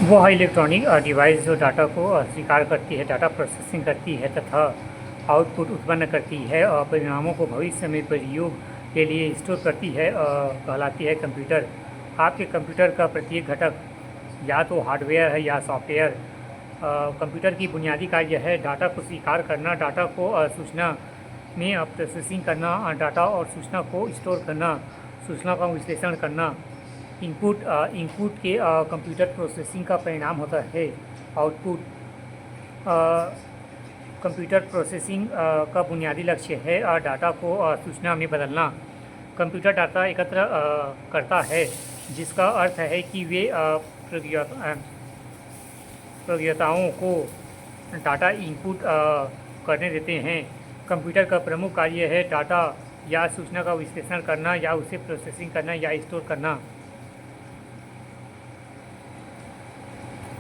वह electronic device जो data को स्वीकार करती है, डाटा प्रोसेसिंग करती है तथा आउटपुट उत्पन्न करती है और परिणामों को भविष्य में प्रयोग के लिए स्टोर करती है, कहलाती है कंप्यूटर। आपके कंप्यूटर का प्रत्येक घटक या तो हार्डवेयर है या सॉफ्टवेयर। कंप्यूटर की बुनियादी कार्य है डाटा को स्वीकार करना, डाटा को सूचना में प्रोसेसिंग करना, डाटा और सूचना को स्टोर करना, सूचना का विश्लेषण करना। इनपुट के कंप्यूटर प्रोसेसिंग का परिणाम होता है आउटपुट। कंप्यूटर प्रोसेसिंग का बुनियादी लक्ष्य है डाटा को सूचना में बदलना। कंप्यूटर डाटा एकत्र करता है, जिसका अर्थ है कि वे प्रयोक्ताओं को डाटा इनपुट करने देते हैं। कंप्यूटर का प्रमुख कार्य है डाटा या सूचना का विश्लेषण करना या उसे प्रोसेसिंग करना या स्टोर करना।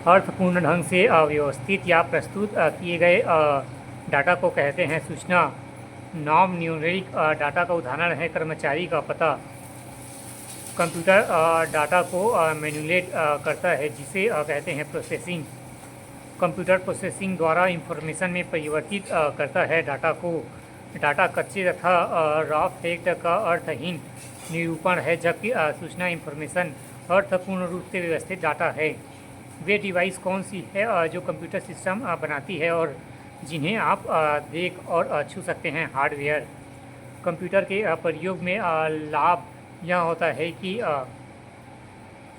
अर्थपूर्ण ढंग से व्यवस्थित या प्रस्तुत किए गए डाटा को कहते हैं सूचना। नॉन न्यूमेरिक डाटा का उदाहरण है कर्मचारी का पता। कंप्यूटर डाटा को मैनिपुलेट करता है, जिसे कहते हैं प्रोसेसिंग। कंप्यूटर प्रोसेसिंग द्वारा इंफॉर्मेशन में परिवर्तित करता है डाटा को। डाटा कच्चे तथा रॉ फैक्ट का अर्थहीन निरूपण है, जबकि सूचना इंफॉर्मेशन अर्थपूर्ण रूप से व्यवस्थित डाटा है। वे डिवाइस कौन सी है जो कंप्यूटर सिस्टम बनाती है और जिन्हें आप देख और छू सकते हैं? हार्डवेयर। कंप्यूटर के प्रयोग में लाभ यह होता है कि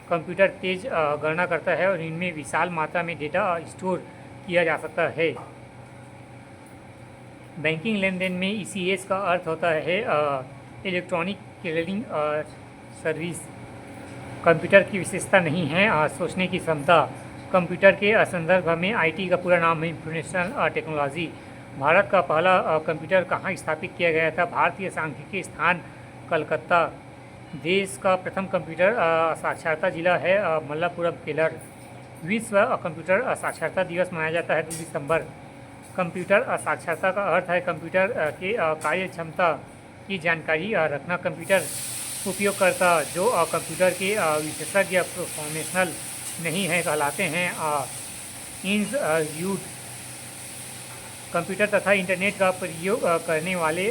कंप्यूटर तेज गणना करता है और इनमें विशाल मात्रा में डेटा स्टोर किया जा सकता है। बैंकिंग लेन देन में ECS का अर्थ होता है इलेक्ट्रॉनिक क्लियरिंग सर्विस। कंप्यूटर की विशेषता नहीं है सोचने की क्षमता। कंप्यूटर के संदर्भ में IT का पूरा नाम है इंफॉर्मेशन टेक्नोलॉजी। भारत का पहला कंप्यूटर कहाँ स्थापित किया गया था? भारतीय सांख्यिकी स्थान कलकत्ता। देश का प्रथम कंप्यूटर साक्षरता जिला है मल्लापुरम केरल। विश्व कंप्यूटर साक्षरता दिवस मनाया जाता है 2 दिसंबर। कंप्यूटर साक्षरता का अर्थ है कंप्यूटर के कार्य क्षमता की जानकारी रखना। कंप्यूटर उपयोगकर्ता जो कंप्यूटर के विशेषज्ञ प्रोफेशनल नहीं है कहलाते हैं इंज यूथ। कंप्यूटर तथा इंटरनेट का प्रयोग करने वाले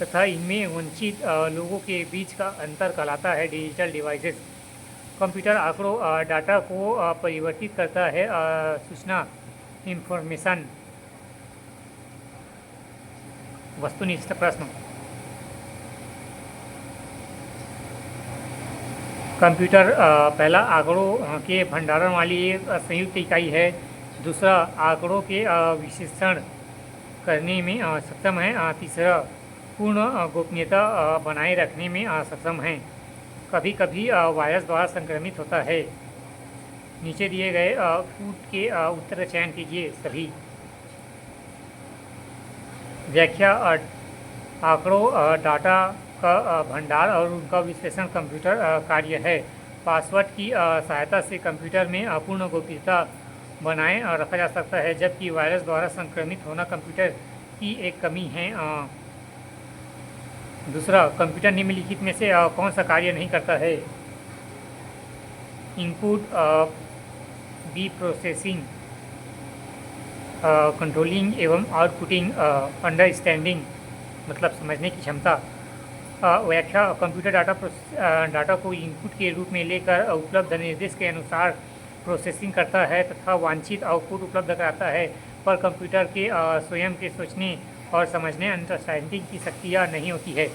तथा इनमें वंचित लोगों के बीच का अंतर कहलाता है डिजिटल डिवाइसेस। कंप्यूटर आंकड़ों डाटा को परिवर्तित करता है सूचना इंफॉर्मेशन। वस्तुनिष्ठ प्रश्न। कंप्यूटर पहला आंकड़ों के भंडारण वाली एक संयुक्त इकाई है। दूसरा, आंकड़ों के विश्लेषण करने में सक्षम है। तीसरा, पूर्ण गोपनीयता बनाए रखने में सक्षम है। कभी कभी वायरस द्वारा संक्रमित होता है। नीचे दिए गए कूट के उत्तर चयन कीजिए सभी। व्याख्या। आंकड़ों डाटा का भंडार और उनका विश्लेषण कंप्यूटर कार्य है। पासवर्ड की सहायता से कंप्यूटर में अपूर्ण गोपनीयता बनाए रखा जा सकता है, जबकि वायरस द्वारा संक्रमित होना कंप्यूटर की एक कमी है। दूसरा, कंप्यूटर निम्नलिखित में से कौन सा कार्य नहीं करता है? इनपुट, बी प्रोसेसिंग, कंट्रोलिंग एवं आउटपुटिंग, अंडरस्टैंडिंग मतलब समझने की क्षमता। व्याख्या। कंप्यूटर डाटा को इनपुट के रूप में लेकर उपलब्ध निर्देश के अनुसार प्रोसेसिंग करता है तथा वांछित आउटपुट उपलब्ध कराता है, पर कंप्यूटर के स्वयं के सोचने और समझने अंडरस्टैंडिंग की शक्ति नहीं होती है।